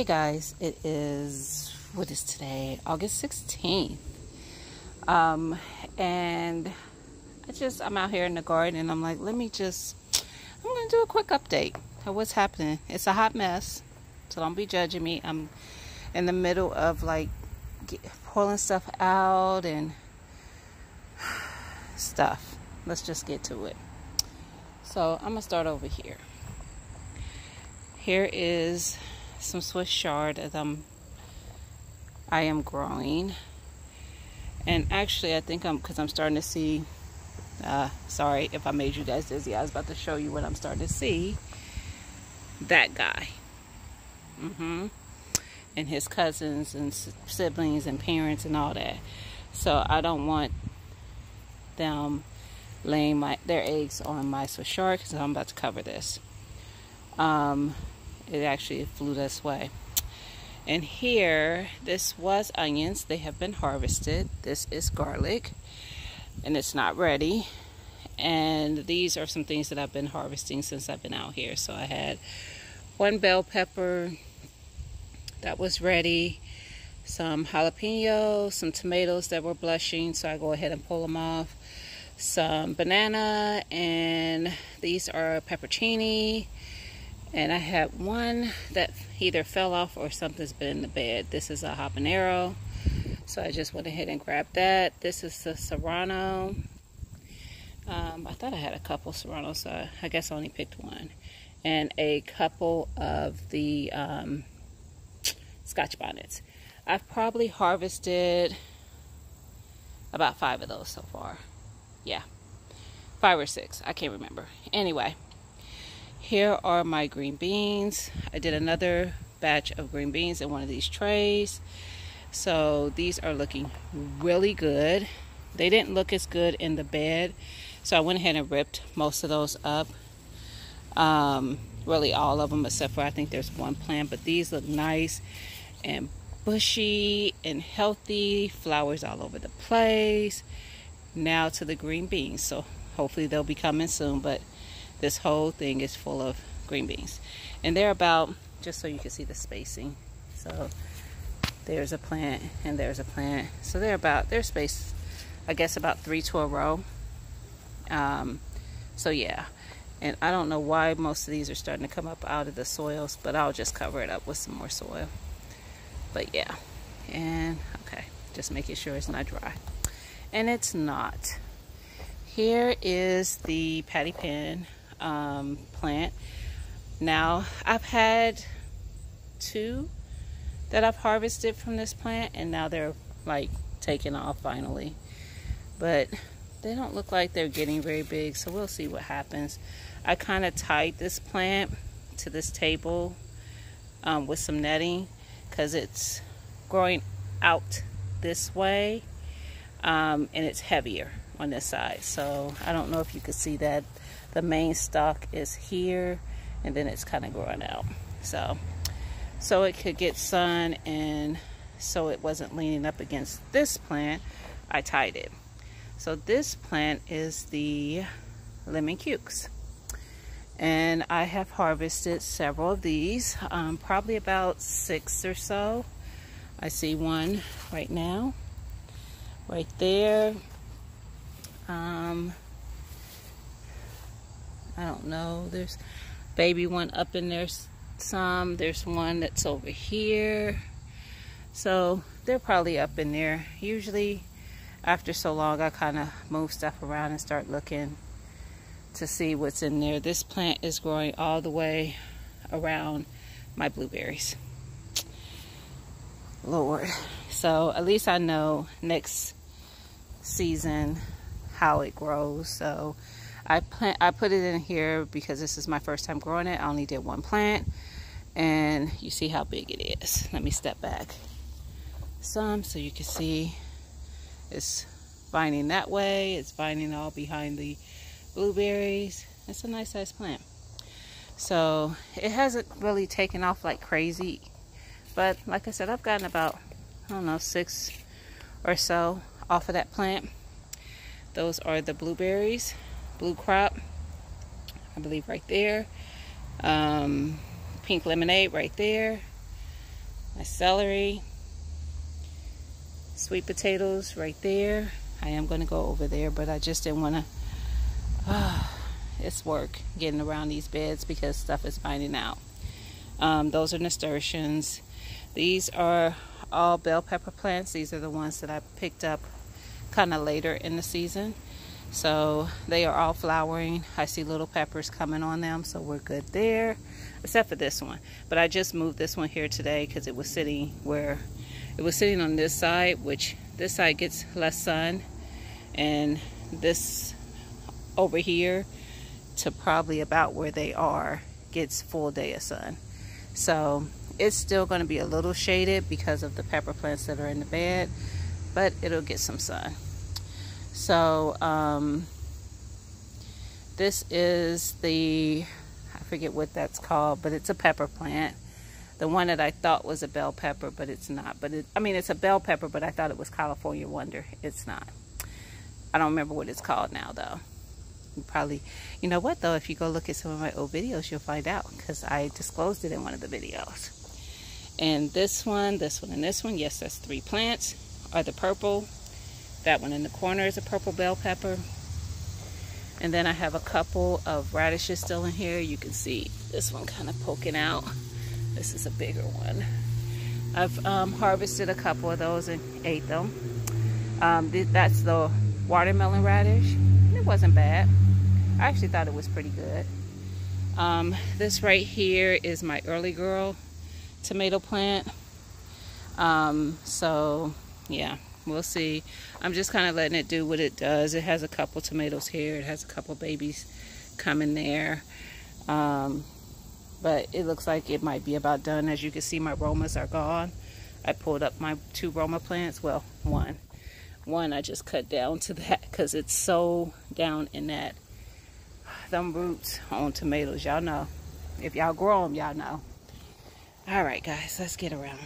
Hey guys, it is, what is today? August 16th. And I'm out here in the garden and I'm like, I'm going to do a quick update of what's happening. It's a hot mess, so don't be judging me. I'm in the middle of pulling stuff out and stuff. Let's just get to it. So I'm going to start over here. Here is some Swiss chard that I am growing, and actually I think because I'm starting to see sorry if I made you guys dizzy. I was about to show you what I'm starting to see. That guy and his cousins and siblings and parents and all that. So I don't want them laying their eggs on my Swiss chard, because I'm about to cover this. It actually flew this way. And here, this was onions. They have been harvested. This is garlic, and it's not ready. And these are some things that I've been harvesting since I've been out here. So I had one bell pepper that was ready, some jalapenos, some tomatoes that were blushing, so I go ahead and pull them off, some banana, and these are peppercini. And I had one that either fell off or something's been in the bed. This is a habanero, so I just went ahead and grabbed that. This is the Serrano. I thought I had a couple Serranos, so I guess I only picked one. And a couple of the Scotch bonnets. I've probably harvested about 5 of those so far. Yeah, 5 or 6, I can't remember. Anyway. Here are my green beans. I did another batch of green beans in one of these trays. So these are looking really good. They didn't look as good in the bed, so I went ahead and ripped most of those up. Really all of them, except for I think there's one plant. But these look nice and bushy and healthy. Flowers all over the place. Now to the green beans. So hopefully they'll be coming soon. But this whole thing is full of green beans. And they're about, just so you can see the spacing. So there's a plant and there's a plant. So they're spaced, I guess, about 3 to a row. So yeah. And I don't know why most of these are starting to come up out of the soils, but I'll just cover it up with some more soil. But yeah. And okay, just making sure it's not dry. And it's not. Here is the patty pan plant. Now I've had 2 that I've harvested from this plant, and now they're like taking off finally, but they don't look like they're getting very big, so we'll see what happens. I kind of tied this plant to this table with some netting, because it's growing out this way, and it's heavier on this side. So I don't know if you could see that. The main stalk is here, and then it's kind of growing out. So it could get sun, and so it wasn't leaning up against this plant, I tied it. So this plant is the lemon cukes. And I have harvested several of these, probably about 6 or so. I see one right now, right there. I don't know, there's baby one up in there some. There's one that's over here. So they're probably up in there. Usually after so long, I kind of move stuff around and start looking to see what's in there. This plant is growing all the way around my blueberries. Lord. So at least I know next season how it grows. So I put it in here because this is my first time growing it. I only did 1 plant, and you see how big it is. Let me step back some so you can see. It's vining that way. It's vining all behind the blueberries. It's a nice size plant. So it hasn't really taken off like crazy, but like I said, I've gotten about, I don't know, 6 or so off of that plant. Those are the blueberries, blue crop, I believe right there. Pink lemonade right there. My celery, sweet potatoes right there. I am going to go over there, but I just didn't want to. It's work getting around these beds because stuff is binding out. Those are nasturtiums. These are all bell pepper plants. These are the ones that I picked up kind of later in the season. So they are all flowering. I see little peppers coming on them, so we're good there, except for this one. But I just moved this one here today because it was sitting where it was sitting on this side, which this side gets less sun, and this over here to probably about where they are gets full day of sun. So it's still going to be a little shaded because of the pepper plants that are in the bed, but it'll get some sun. So this is the, I forget what that's called, but it's a pepper plant. The one that I thought was a bell pepper, but it's not. But I mean, it's a bell pepper, but I thought it was California Wonder. It's not. I don't remember what it's called now, though. You probably, you know what, though, if you go look at some of my old videos, you'll find out, because I disclosed it in one of the videos. And this one, and this one, yes, that's 3 plants, are the purple. That one in the corner is a purple bell pepper. And then I have a couple of radishes still in here. You can see this one kind of poking out. This is a bigger one. I've harvested a couple of those and ate them. That's the watermelon radish. It wasn't bad. I actually thought it was pretty good. This right here is my early girl tomato plant. So yeah, we'll see. I'm just kind of letting it do what it does. It has a couple tomatoes here. It has a couple babies coming there. But it looks like it might be about done. As you can see, my Romas are gone. I pulled up my 2 Roma plants. Well, one I just cut down to that because it's so down in that them roots on tomatoes. Y'all know, if y'all grow them, y'all know. All right, guys, let's get around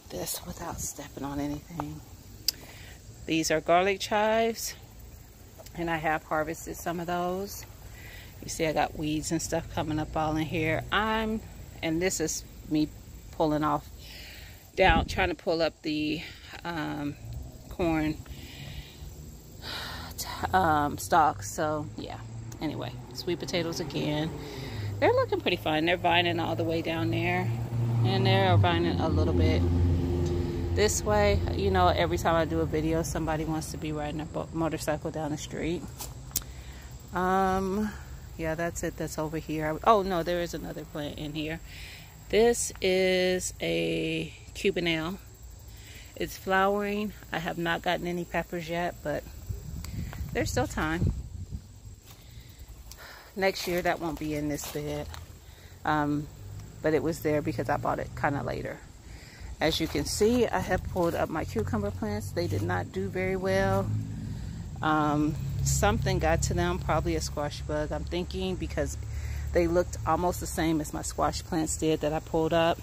this without stepping on anything. These are garlic chives, and I have harvested some of those. You see I got weeds and stuff coming up all in here. And this is me pulling off down, trying to pull up the corn stalks. So yeah, anyway, sweet potatoes again. They're looking pretty fine. They're vining all the way down there, and they're vining a little bit this way. You know, every time I do a video, somebody wants to be riding a motorcycle down the street. Yeah, that's it. That's over here. Oh no, there is another plant in here. This is a Cubanelle. It's flowering. I have not gotten any peppers yet, but there's still time. Next year, that won't be in this bed. But it was there because I bought it kind of later. As you can see, I have pulled up my cucumber plants. They did not do very well. Something got to them, probably a squash bug, I'm thinking, because they looked almost the same as my squash plants did that I pulled up.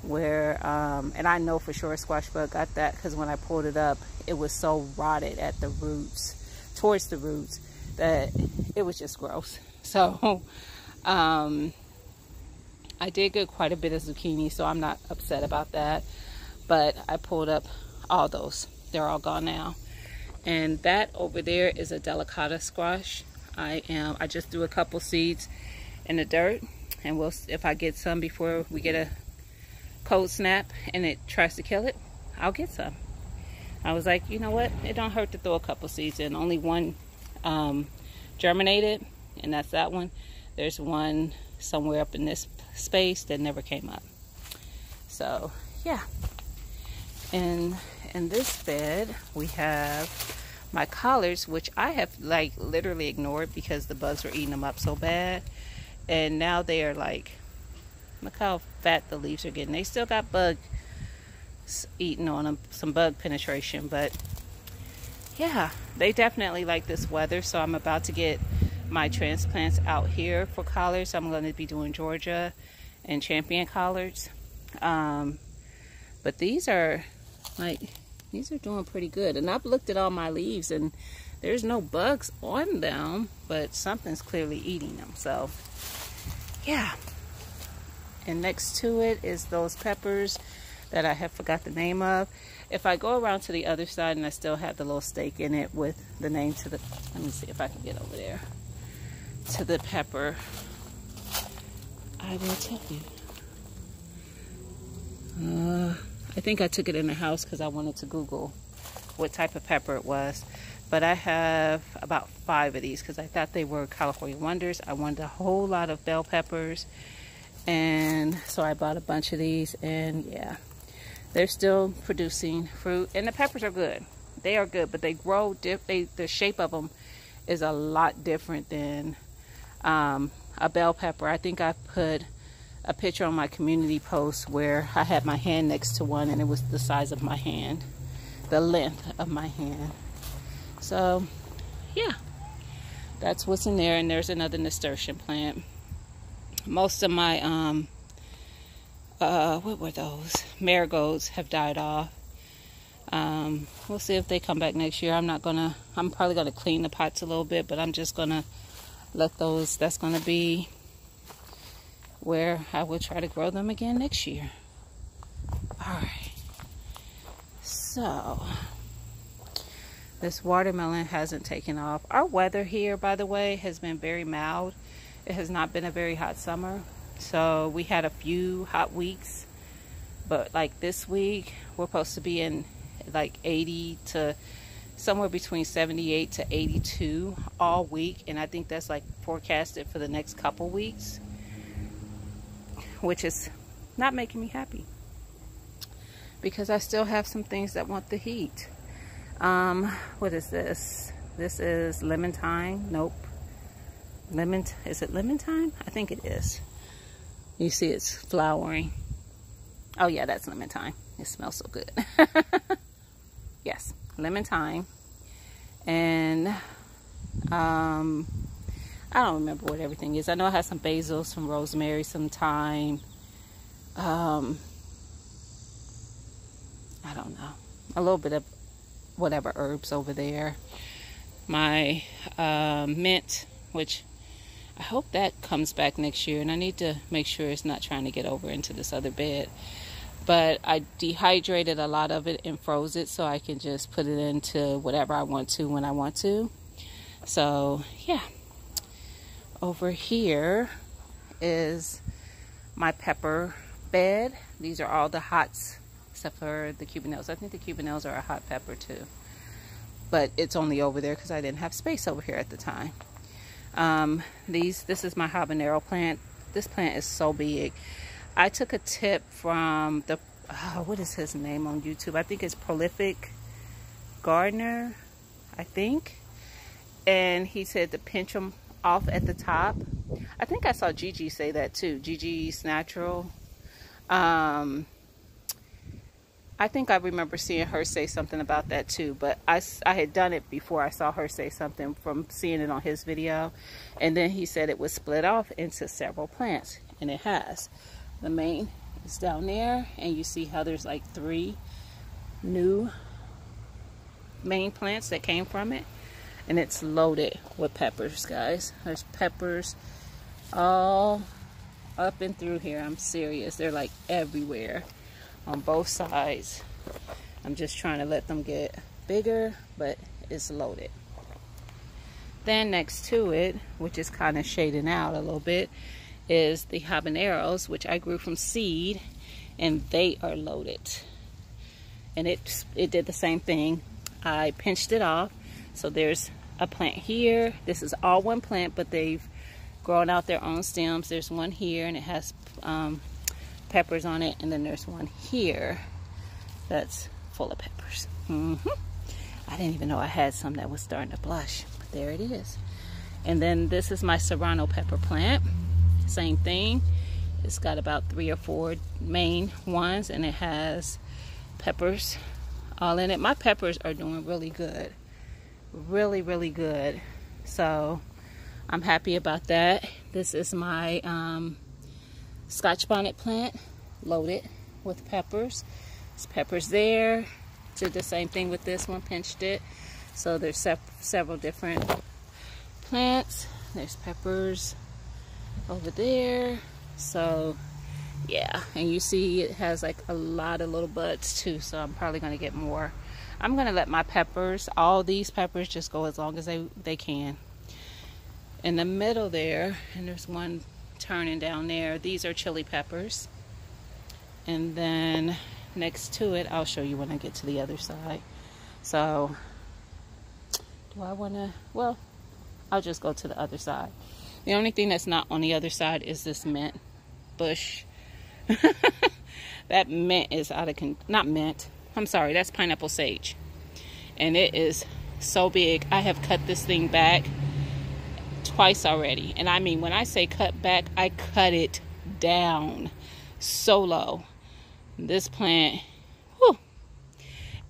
Where, and I know for sure a squash bug got that because when I pulled it up, it was so rotted at the roots, towards the roots, that it was just gross. So, I did get quite a bit of zucchini, so I'm not upset about that. But I pulled up all those. They're all gone now. And that over there is a Delicata Squash. I just threw a couple seeds in the dirt, and if I get some before we get a cold snap and it tries to kill it, I'll get some. I was like, you know what? It don't hurt to throw a couple seeds in. Only one germinated, and that's that one. There's one somewhere up in this space that never came up. So yeah. And in this bed we have my collards, which I have like literally ignored because the bugs were eating them up so bad. And now they are like, look how fat the leaves are getting. They still got bugs eating on them, some bug penetration, but yeah, they definitely like this weather. So I'm about to get my transplants out here for collards. I'm going to be doing Georgia and Champion collards. But these are doing pretty good. And I've looked at all my leaves and there's no bugs on them, but something's clearly eating them. So yeah. And next to it is those peppers that I have forgot the name of. If I go around to the other side and I still have the little stake in it with the name to the, let me see if I can get over there to the pepper, I will tell you. I think I took it in the house because I wanted to Google what type of pepper it was. But I have about 5 of these because I thought they were California Wonders. I wanted a whole lot of bell peppers, and so I bought a bunch of these. And yeah, they're still producing fruit, and the peppers are good. They are good, but they grow the shape of them is a lot different than a bell pepper. I think I put a picture on my community post where I had my hand next to one, and it was the size of my hand, the length of my hand. So yeah, that's what's in there. And there's another nasturtium plant. Most of my what were those, marigolds have died off. We'll see if they come back next year. I'm probably gonna clean the pots a little bit, but I'm just gonna let those, that's gonna be where I will try to grow them again next year. All right, so this watermelon hasn't taken off. Our weather here, by the way, has been very mild. It has not been a very hot summer. So we had a few hot weeks, but like this week, we're supposed to be in like 80 to somewhere between 78 to 82 all week. And I think that's like forecasted for the next couple weeks, which is not making me happy because I still have some things that want the heat. What is this? This is lemon thyme. Nope. Is it lemon thyme? I think it is. You see it's flowering. Oh yeah, that's lemon thyme. It smells so good. Yes, lemon thyme. And I don't remember what everything is. I know I have some basil, some rosemary, some thyme. I don't know. A little bit of whatever herbs over there. My mint, which I hope that comes back next year, and I need to make sure it's not trying to get over into this other bed. But I dehydrated a lot of it and froze it so I can just put it into whatever I want to when I want to. So yeah, over here is my pepper bed. These are all the hots except for the Cubanelles. I think the Cubanelles are a hot pepper too, but it's only over there because I didn't have space over here at the time. This is my Habanero plant. This plant is so big. I took a tip from the what is his name on YouTube? I think it's Prolific Gardener, I think, and he said to pinch them off at the top. I think I saw Gigi say that too. Gigi's Natural. I think I remember seeing her say something about that too, but I had done it before I saw her say something from seeing it on his video. And then he said it was split off into several plants, and it has. The main is down there, and you see how there's like 3 new main plants that came from it. And it's loaded with peppers, guys. There's peppers all up and through here. I'm serious. They're like everywhere. On both sides. I'm just trying to let them get bigger, but it's loaded. Then next to it, which is kind of shading out a little bit, is the Habaneros, which I grew from seed, and they are loaded. And it did the same thing. I pinched it off. So there's a plant here. This is all one plant, but they've grown out their own stems. There's one here, and it has peppers on it, and then there's one here that's full of peppers. I didn't even know I had some that was starting to blush, but there it is. And then this is my Serrano pepper plant. Same thing. It's got about 3 or 4 main ones, and it has peppers all in it. My peppers are doing really good, really good, so I'm happy about that. This is my Scotch bonnet plant, loaded with peppers. There's peppers there. Did the same thing with this one, pinched it. So there's several different plants. There's peppers over there. So Yeah, and you see it has like a lot of little buds too, so I'm probably going to get more. I'm going to let my peppers, all these peppers, just go as long as they can. In the middle there, and there's one turning down there, these are chili peppers. And then next to it, I'll show you when I get to the other side. So, do I want to, well, I'll just go to the other side. The only thing that's not on the other side is this mint bush. That mint is out of, not mint, I'm sorry, that's pineapple sage. And it is so big. I have cut this thing back twice already. And I mean, when I say cut back, I cut it down so low. This plant, whew,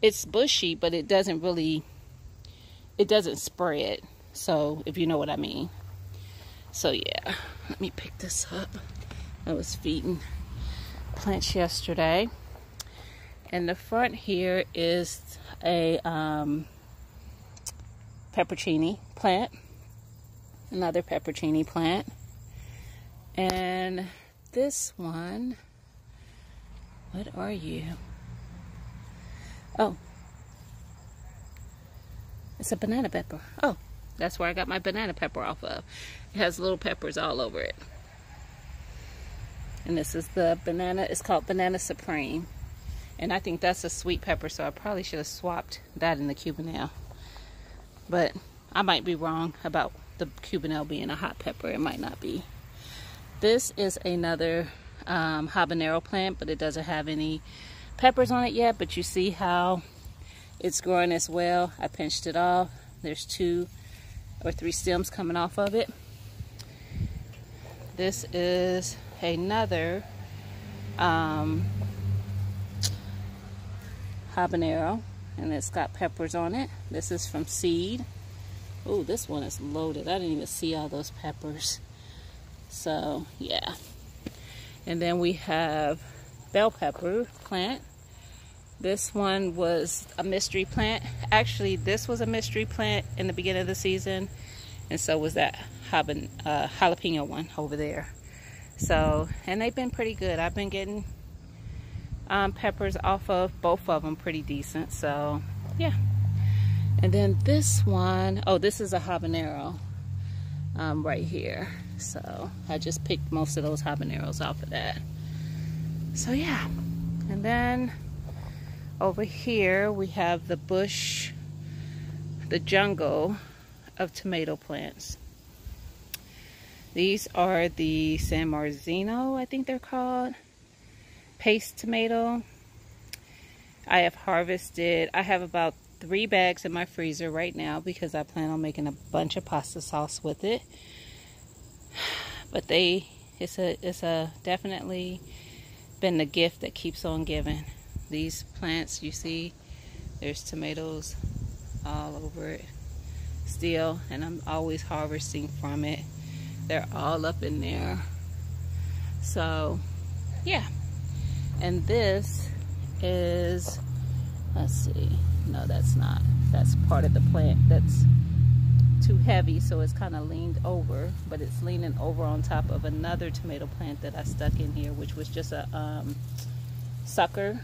it's bushy, but it doesn't spread. So, if you know what I mean. So, yeah, let me pick this up. I was feeding plants yesterday. In the front here is a peppercini plant. Another peppercini plant. And this one, what are you? Oh, it's a banana pepper. Oh, that's where I got my banana pepper off of. It has little peppers all over it. And this is the banana, it's called Banana Supreme. And I think that's a sweet pepper, so I probably should have swapped that in the Cubanelle. But I might be wrong about the Cubanelle being a hot pepper. It might not be. This is another habanero plant, but it doesn't have any peppers on it yet. But you see how it's growing as well. I pinched it off. There's 2 or 3 stems coming off of it. This is another habanero, and it's got peppers on it. This is from seed. Oh, this one is loaded. I didn't even see all those peppers. So, yeah. And then we have bell pepper plant. This one was a mystery plant. Actually, this was a mystery plant in the beginning of the season, and so was that jalapeno one over there. So, and they've been pretty good. I've been getting peppers off of both of them pretty decent. So, yeah. And then this one, oh, this is a habanero right here. So, I just picked most of those habaneros off of that. So, yeah. And then over here we have the bush, the jungle of tomato plants. These are the San Marzino, I think they're called, paste tomato. I have harvested, I have about 3 bags in my freezer right now because I plan on making a bunch of pasta sauce with it. But it's a definitely been the gift that keeps on giving. These plants, you see, there's tomatoes all over it still, and I'm always harvesting from it. They're all up in there. So, yeah. And this is, let's see, no, that's not. That's part of the plant that's too heavy, so it's kind of leaned over, but it's leaning over on top of another tomato plant that I stuck in here, which was just a sucker.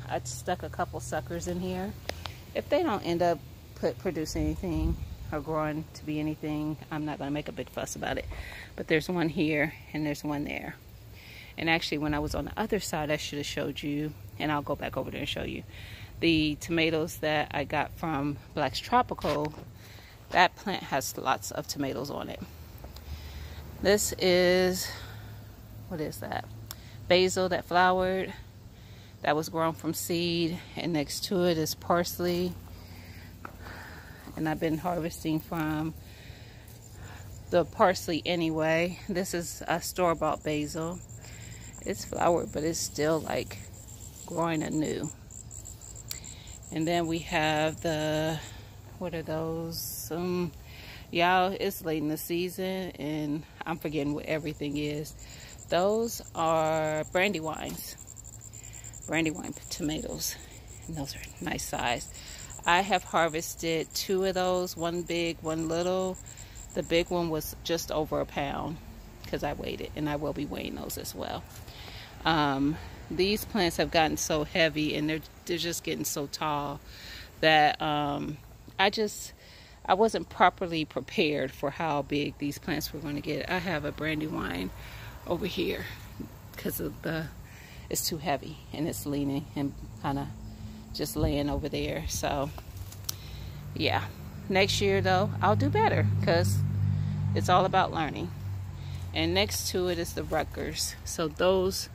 I stuck a couple suckers in here. If they don't end up producing anything or growing to be anything, I'm not going to make a big fuss about it. But there's one here and there's one there. And actually, when I was on the other side, I should have showed you, and I'll go back over there and show you, the tomatoes that I got from Black's Tropical. That plant has lots of tomatoes on it. This is, what is that? Basil that flowered. That was grown from seed. And next to it is parsley. And I've been harvesting from the parsley anyway. This is a store-bought basil. It's flowered, but it's still like growing anew. And then we have the, what are those? Y'all, it's late in the season and I'm forgetting what everything is. Those are Brandywines. Brandywine tomatoes. And those are nice size. I have harvested 2 of those, one big, one little. The big one was just over a pound because I weighed it, and I will be weighing those as well. These plants have gotten so heavy and they're just getting so tall that I wasn't properly prepared for how big these plants were going to get. I have a Brandywine over here because of it's too heavy and it's leaning and kind of just laying over there. So yeah, next year though I'll do better because it's all about learning. And next to it is the Rutgers. So those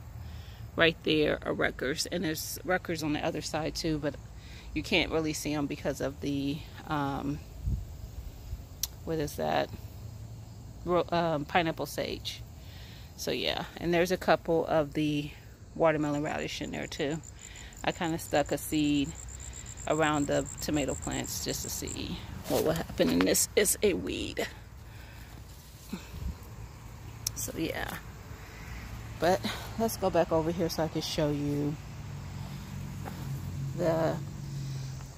right there are Rutgers, and there's Rutgers on the other side too, but you can't really see them because of the what is that, pineapple sage. So yeah, and there's a couple of the watermelon radish in there too. I kind of stuck a seed around the tomato plants just to see what will happen, and this is a weed. So yeah, but let's go back over here so I can show you the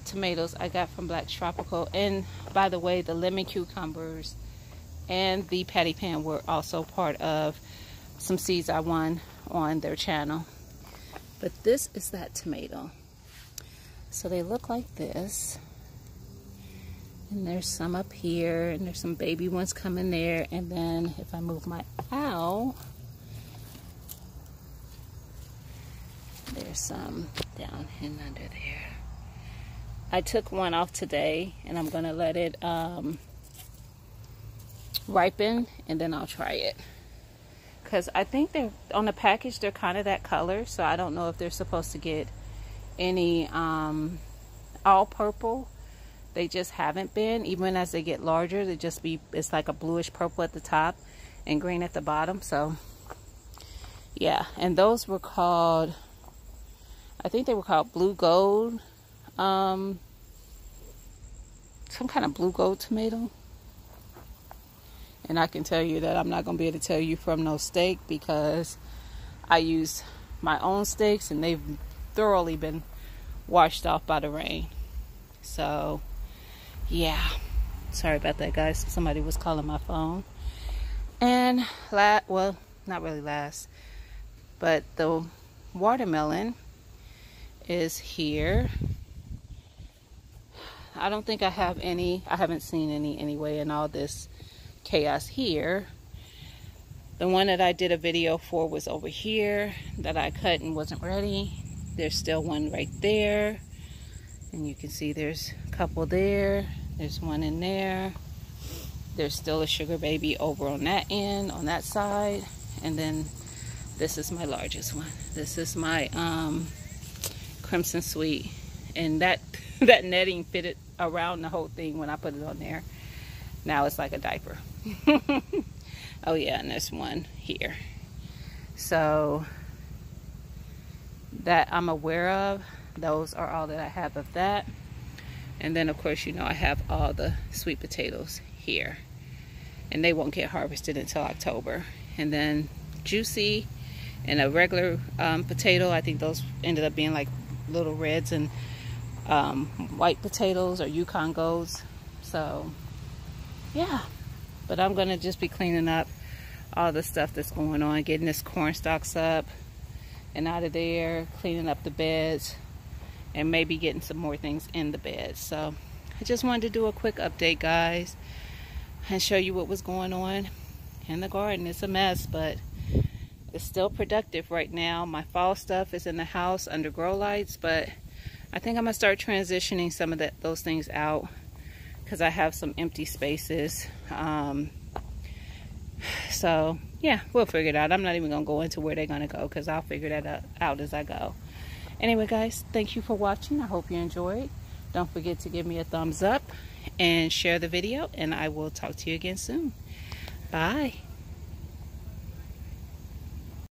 tomatoes I got from Black Tropical. And by the way, the lemon cucumbers and the patty pan were also part of some seeds I won on their channel. But this is that tomato. So they look like this, and there's some up here, and there's some baby ones coming there. And then if I move my owl, there's some down and under there. I took one off today, and I'm gonna let it ripen, and then I'll try it. Because I think they're on the package, they're kind of that color, so I don't know if they're supposed to get any all purple. They just haven't been. Even as they get larger, it's like a bluish purple at the top and green at the bottom. So yeah, and those were called, I think they were called blue gold, some kind of blue gold tomato. And I can tell you that I'm not going to be able to tell you from no steak, because I use my own steaks and they've thoroughly been washed off by the rain. So yeah, sorry about that, guys. Somebody was calling my phone. And well, not really last, but the watermelon is here. I don't think I have any. I haven't seen any anyway in all this chaos here. The one that I did a video for was over here that I cut and wasn't ready. There's still one right there, and you can see there's a couple there. There's one in there. There's still a sugar baby over on that end, on that side. And then this is my largest one. This is my crimson sweet, and that netting fitted around the whole thing when I put it on there. Now it's like a diaper. Oh yeah, and there's one here. So that I'm aware of, those are all that I have of that. And then of course, you know, I have all the sweet potatoes here, and they won't get harvested until October. And then juicy and a regular potato, I think those ended up being like little reds, and white potatoes or Yukon Golds. So yeah, but I'm gonna just be cleaning up all the stuff that's going on, getting this corn stalks up and out of there, cleaning up the beds, and maybe getting some more things in the bed. So I just wanted to do a quick update, guys, and show you what was going on in the garden. It's a mess, but it's still productive right now. My fall stuff is in the house under grow lights, but I think I'm gonna start transitioning some of those things out, because I have some empty spaces. So yeah, we'll figure it out. I'm not even gonna go into where they're gonna go, because I'll figure that out as I go. Anyway, guys, thank you for watching. I hope you enjoyed. Don't forget to give me a thumbs up and share the video, and I will talk to you again soon. Bye.